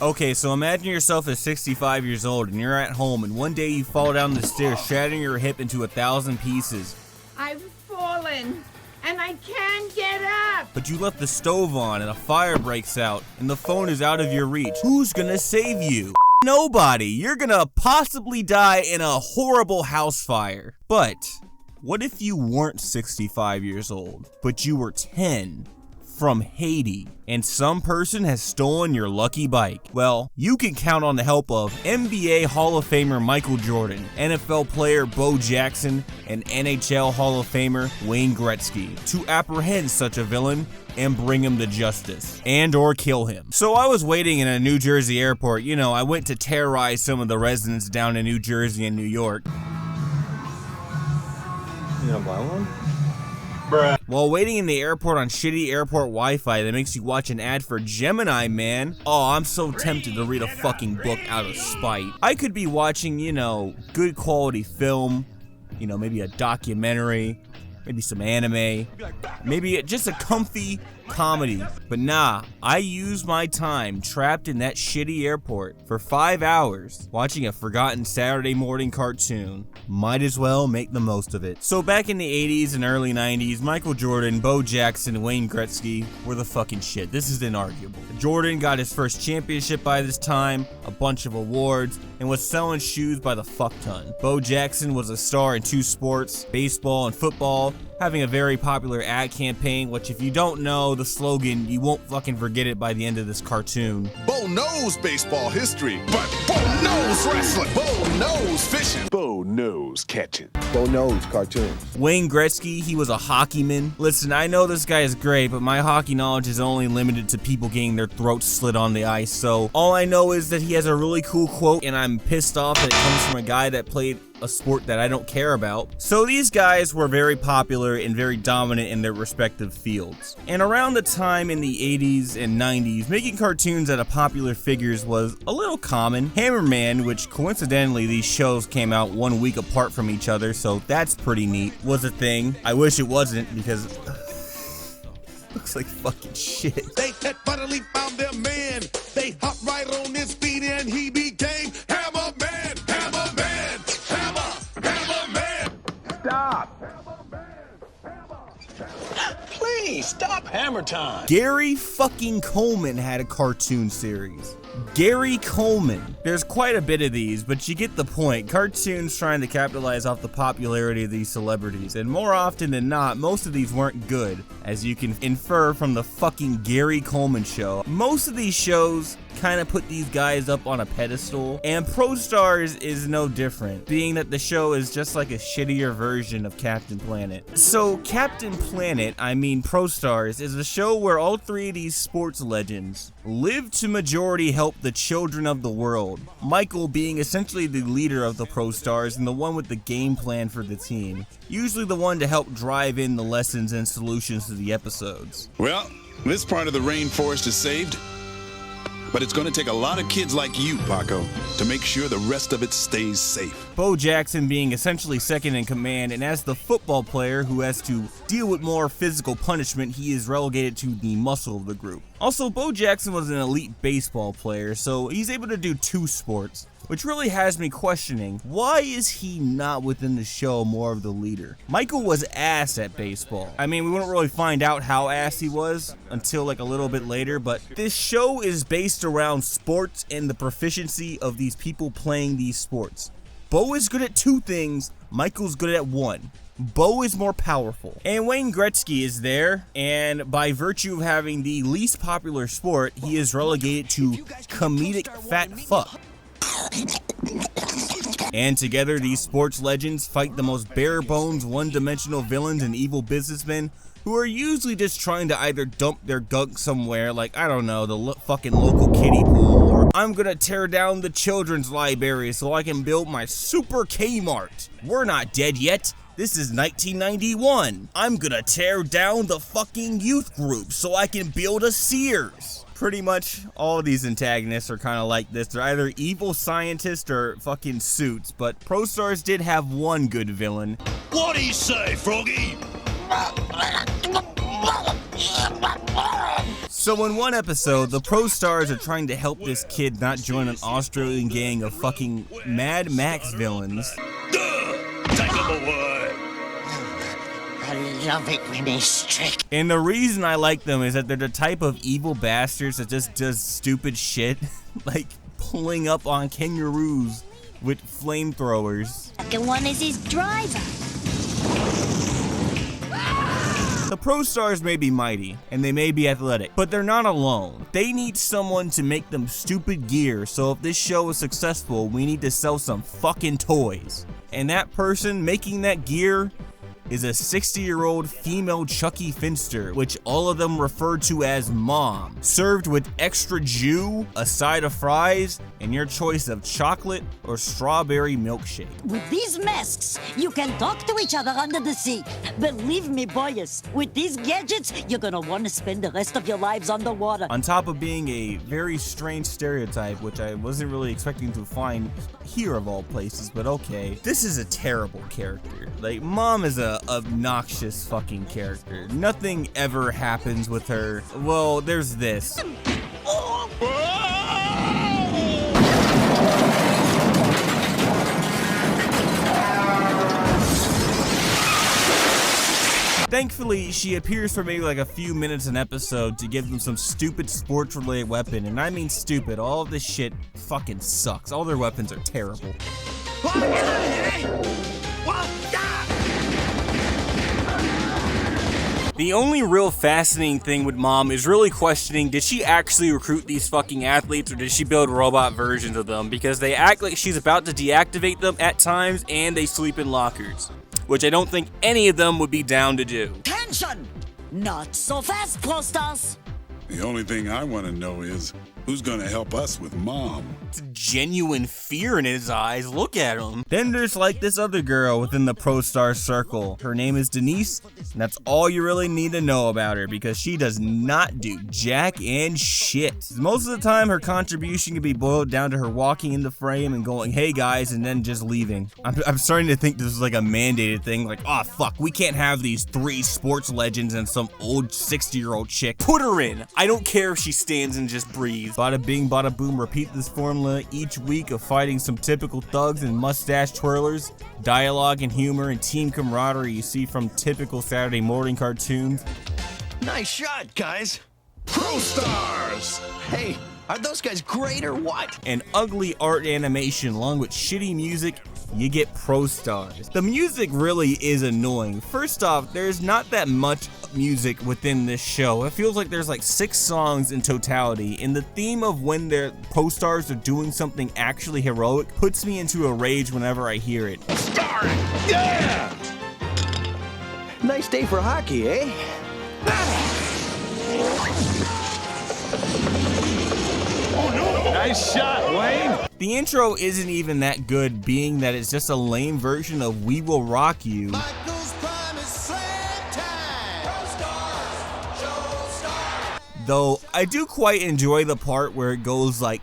Okay, so imagine yourself as 65 years old and you're at home and one day you fall down the stairs, shattering your hip into 1,000 pieces. I've fallen and I can't get up. But you left the stove on and a fire breaks out and the phone is out of your reach. Who's gonna save you? Nobody. You're gonna possibly die in a horrible house fire. But what if you weren't 65 years old, but you were 10? From Haiti, and some person has stolen your lucky bike? Well, you can count on the help of NBA Hall of Famer Michael Jordan, NFL player Bo Jackson, and NHL Hall of Famer Wayne Gretzky to apprehend such a villain and bring him to justice, and or kill him. So I was waiting in a New Jersey airport. You know, I went to terrorize some of the residents down in New Jersey and New York. You gonna buy one? Bruh. While waiting in the airport on shitty airport Wi-Fi that makes you watch an ad for Gemini Man. Oh, I'm so tempted to read a fucking book out of spite. I could be watching, you know, good quality film, you know, maybe a documentary, maybe some anime, maybe just a comfy comedy. But nah, I use my time trapped in that shitty airport for 5 hours watching a forgotten Saturday morning cartoon. Might as well make the most of it. So back in the 80s and early 90s, Michael Jordan, Bo Jackson, Wayne Gretzky were the fucking shit. This is inarguable. Jordan got his first championship by this time, a bunch of awards, and was selling shoes by the fuck ton. Bo Jackson was a star in 2 sports, baseball and football, having a very popular ad campaign, which if you don't know the slogan, you won't fucking forget it by the end of this cartoon. Bo knows baseball history, but Bo knows wrestling. Bo knows fishing. Bo knows catching. Bo knows cartoons. Wayne Gretzky, he was a hockeyman. Listen, I know this guy is great, but my hockey knowledge is only limited to people getting their throats slit on the ice, so all I know is that he has a really cool quote, and I'm pissed off that it comes from a guy that played a sport that I don't care about. So these guys were very popular and very dominant in their respective fields. And around the time in the 80s and 90s, making cartoons out of popular figures was a little common. Hammerman, which coincidentally these shows came out 1 week apart from each other, so that's pretty neat, was a thing. I wish it wasn't because looks like fucking shit. They had finally found their man. They hopped right on his feet and he became Hammerman. Hammerman. Hammerman. Stop. Please stop hammer time. Gary fucking Coleman had a cartoon series. Gary Coleman. There's quite a bit of these, but you get the point. Cartoons trying to capitalize off the popularity of these celebrities, and more often than not, most of these weren't good, as you can infer from the fucking Gary Coleman show. Most of these shows kind of put these guys up on a pedestal, and ProStars is no different, being that the show is just like a shittier version of Captain Planet. So Captain Planet, I mean ProStars, is a show where all 3 of these sports legends live to majority help the children of the world. Michael being essentially the leader of the ProStars and the one with the game plan for the team. Usually the one to help drive in the lessons and solutions to the episodes. Well, this part of the rainforest is saved. But it's going to take a lot of kids like you, Paco, to make sure the rest of it stays safe. Bo Jackson being essentially second in command, and as the football player who has to deal with more physical punishment, he is relegated to the muscle of the group. Also, Bo Jackson was an elite baseball player, so he's able to do 2 sports, which really has me questioning, why is he not within the show more of the leader? Michael was ass at baseball. I mean, we wouldn't really find out how ass he was until like a little bit later, but this show is based around sports and the proficiency of these people playing these sports. Bo is good at 2 things, Michael's good at 1. Bo is more powerful. And Wayne Gretzky is there, and by virtue of having the least popular sport, he is relegated to comedic fat fuck. And together, these sports legends fight the most bare-bones, one-dimensional villains and evil businessmen who are usually just trying to either dump their gunk somewhere, like, I don't know, the fucking local kiddie pool, or I'm gonna tear down the children's library so I can build my super Kmart. We're not dead yet. This is 1991. I'm gonna tear down the fucking youth group so I can build a Sears. Pretty much all of these antagonists are kind of like this. They're either evil scientists or fucking suits, but ProStars did have one good villain. What do you say, Froggy? So in one episode, the Pro Stars are trying to help this kid not join an Australian gang of fucking Mad Max villains. Take him away. I love it when they strict. And the reason I like them is that they're the type of evil bastards that just does stupid shit, like pulling up on kangaroos with flamethrowers. Second one is his driver. The Pro Stars may be mighty, and they may be athletic, but they're not alone. They need someone to make them stupid gear, so if this show is successful, we need to sell some fucking toys. And that person making that gear is a 60-year-old female Chucky Finster, which all of them refer to as Mom, served with extra jus, a side of fries, and your choice of chocolate or strawberry milkshake. With these masks, you can talk to each other under the sea. Believe me, boys, with these gadgets, you're gonna want to spend the rest of your lives underwater. On top of being a very strange stereotype, which I wasn't really expecting to find here of all places, but okay. This is a terrible character. Like, Mom is a obnoxious fucking character. Nothing ever happens with her. Well, there's this. Thankfully, she appears for maybe like a few minutes an episode to give them some stupid sports-related weapon, and I mean stupid. All of this shit fucking sucks. All their weapons are terrible. The only real fascinating thing with Mom is really questioning, did she actually recruit these fucking athletes or did she build robot versions of them? Because they act like she's about to deactivate them at times and they sleep in lockers, which I don't think any of them would be down to do. Tension! Not so fast, Pro Stars! The only thing I want to know is who's going to help us with Mom. It's genuine fear in his eyes. Look at him. Then there's like this other girl within the Pro Star circle. Her name is Denise, and that's all you really need to know about her because she does not do jack and shit. Most of the time, her contribution can be boiled down to her walking in the frame and going, "Hey guys," and then just leaving. I'm starting to think this is like a mandated thing. Like, oh fuck, we can't have these 3 sports legends and some old 60-year-old chick. Put her in. I don't care if she stands and just breathes. Bada bing, bada boom, repeat this formula each week of fighting some typical thugs and mustache twirlers, dialogue and humor and team camaraderie you see from typical Saturday morning cartoons. Nice shot, guys. Pro Stars! Hey, are those guys great or what? And ugly art animation along with shitty music, you get Pro Stars. The music really is annoying. First off, there's not that much music within this show. It feels like there's like 6 songs in totality, and the theme of when their Pro Stars are doing something actually heroic puts me into a rage whenever I hear it. Start! Yeah! Nice day for hockey, eh? Nice shot, Wayne! The intro isn't even that good, being that it's just a lame version of We Will Rock You. Though I do quite enjoy the part where it goes like,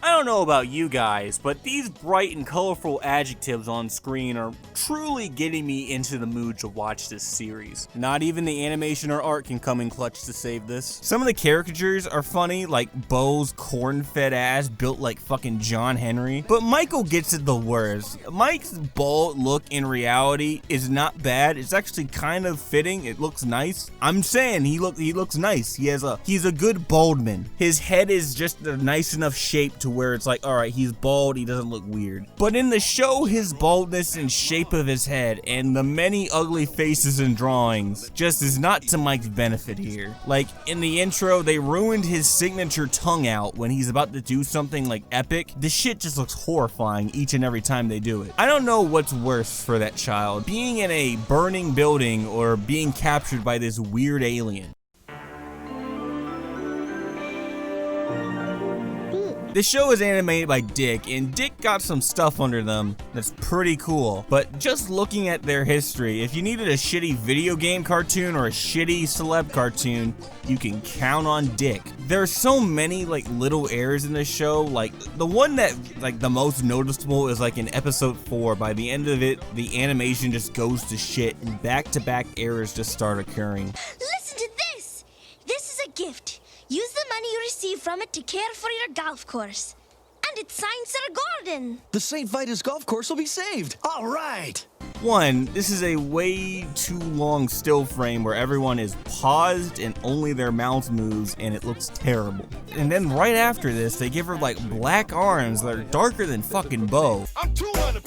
I don't know about you guys, but these bright and colorful adjectives on screen are truly getting me into the mood to watch this series. Not even the animation or art can come in clutch to save this. Some of the caricatures are funny, like Bo's corn-fed ass built like fucking John Henry, but Michael gets it the worst. Mike's bald look in reality is not bad. It's actually kind of fitting. It looks nice. I'm saying he looks nice. He's a good baldman. His head is just a nice enough shape to where it's like, all right, he's bald, he doesn't look weird. But in the show, his baldness and shape of his head and the many ugly faces and drawings just is not to Mike's benefit here. Like in the intro, they ruined his signature tongue out when he's about to do something like epic. The shit just looks horrifying each and every time they do it. I don't know what's worse for that child, being in a burning building or being captured by this weird alien. The show is animated by Dick, and Dick got some stuff under them that's pretty cool. But just looking at their history, if you needed a shitty video game cartoon or a shitty celeb cartoon, you can count on Dick. There are so many like little errors in this show. Like the one that like the most noticeable is like in episode 4. By the end of it, the animation just goes to shit and back-to-back errors just start occurring. Listen to this! gift. Use the money you receive from it to care for your golf course. And it's signed Sir Gordon. The St. Vitus golf course will be saved. All right. One, this is a way too long still frame where everyone is paused and only their mouth moves and it looks terrible. And then right after this, they give her like black arms that are darker than fucking Bo. I'm 200%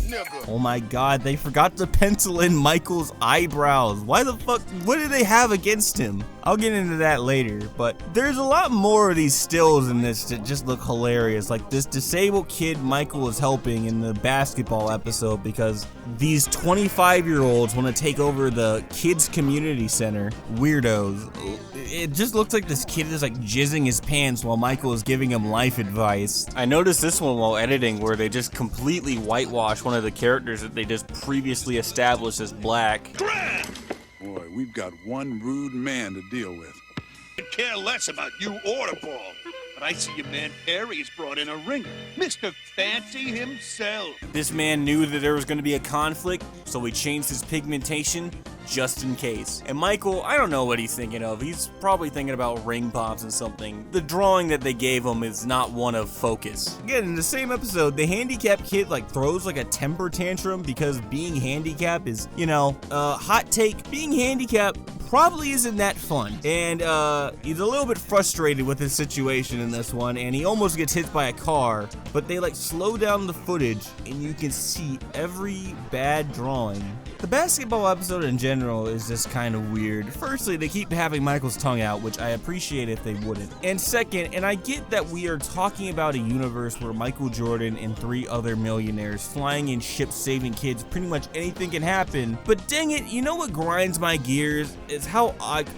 nigga. Oh my god, they forgot to pencil in Michael's eyebrows. Why the fuck, what do they have against him? I'll get into that later, but there's a lot more of these stills in this that just look hilarious. Like this disabled kid Michael is helping in the basketball episode because these 25-year-olds want to take over the kids community center. Weirdos. It just looks like this kid is like jizzing his pants while Michael is giving him life advice. I noticed this one while editing where they just completely whitewash one of the characters that they just previously established as black. Boy, we've got one rude man to deal with. I care less about you or the ball. But I see your man Perry has brought in a ringer. Mr. Fancy himself. This man knew that there was going to be a conflict, so he changed his pigmentation just in case. And Michael, I don't know what he's thinking of. He's probably thinking about ring pops and something. The drawing that they gave him is not one of focus. Again, in the same episode, the handicapped kid like throws like a temper tantrum because being handicapped is, you know, hot take, being handicapped probably isn't that fun. And he's a little bit frustrated with his situation in this one, and he almost gets hit by a car, but they like slow down the footage and you can see every bad drawing. The basketball episode in general is just kind of weird. Firstly, they keep having Michael's tongue out, which I appreciate if they wouldn't. And second, and I get that we are talking about a universe where Michael Jordan and 3 other millionaires flying in ships saving kids, pretty much anything can happen. But dang it, you know what grinds my gears? Is how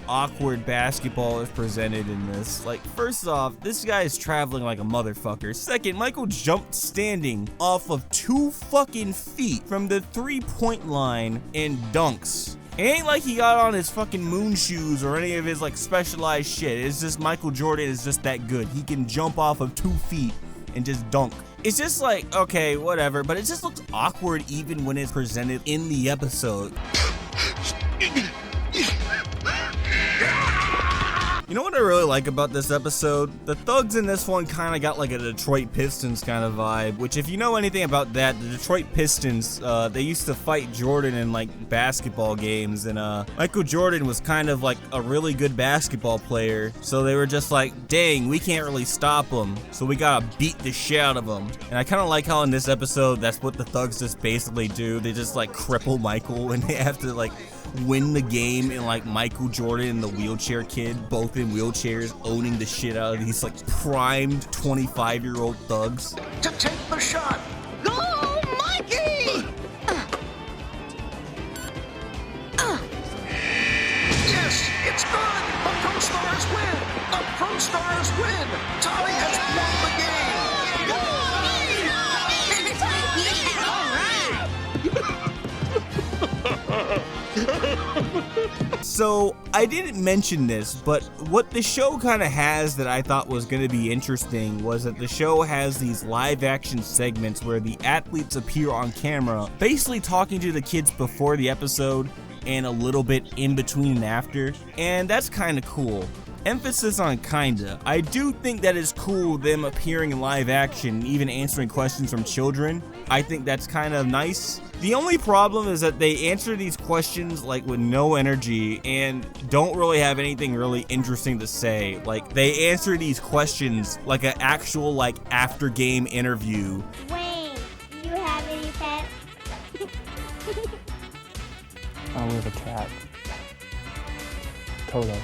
awkward basketball is presented in this. Like, first off, this guy is traveling like a motherfucker. Second, Michael jumped standing off of 2 fucking feet from the 3-point line and dunks. It ain't like he got on his fucking moon shoes or any of his like specialized shit. It's just Michael Jordan is just that good. He can jump off of 2 feet and just dunk. It's just like, okay, whatever, but it just looks awkward even when it's presented in the episode. You know what I really like about this episode? The thugs in this one kind of got like a Detroit Pistons kind of vibe, which if you know anything about that, the Detroit Pistons, they used to fight Jordan in like basketball games, and Michael Jordan was kind of like a really good basketball player, so they were just like, dang, we can't really stop him, so we gotta beat the shit out of him. And I kind of like how in this episode, that's what the thugs just basically do. They just like cripple Michael, and they have to like win the game, and like Michael Jordan and the wheelchair kid, both in wheelchairs, owning the shit out of these like primed 25-year-old thugs. To take the shot. Go, Mikey! Yes, it's good. The ProStars win. The ProStars win. Tommy has won the game. So, I didn't mention this, but what the show kind of has that I thought was going to be interesting was that the show has these live action segments where the athletes appear on camera, basically talking to the kids before the episode and a little bit in between and after, and that's kind of cool. Emphasis on kinda. I do think that is cool, them appearing in live action, even answering questions from children. I think that's kind of nice. The only problem is that they answer these questions like with no energy and don't really have anything really interesting to say. Like, they answer these questions like an actual like after game interview. Wayne, do you have any pets? We have a cat. Toto.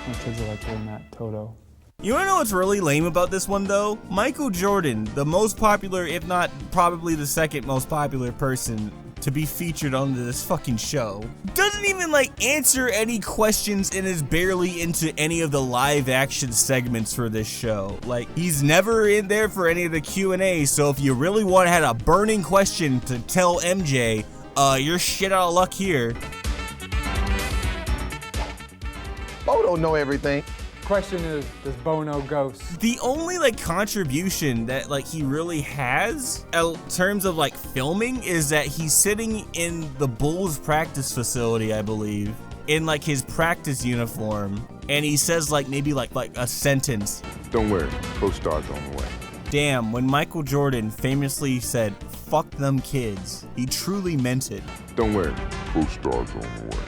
My kids are like doing that. Toto. You wanna know what's really lame about this one though? Michael Jordan, the most popular, if not probably the second most popular person to be featured on this fucking show, doesn't even like answer any questions and is barely into any of the live action segments for this show. Like, he's never in there for any of the Q&A, so if you really want to have a burning question to tell MJ, you're shit out of luck here. Bo don't know everything. Question is, does Bo know ghosts? The only like contribution that like he really has in terms of like filming is that he's sitting in the Bulls practice facility, I believe, in like his practice uniform, And he says like maybe like a sentence. Don't worry, ProStars on the way. Damn, when Michael Jordan famously said, "Fuck them kids," he truly meant it. Don't worry, ProStars on the way.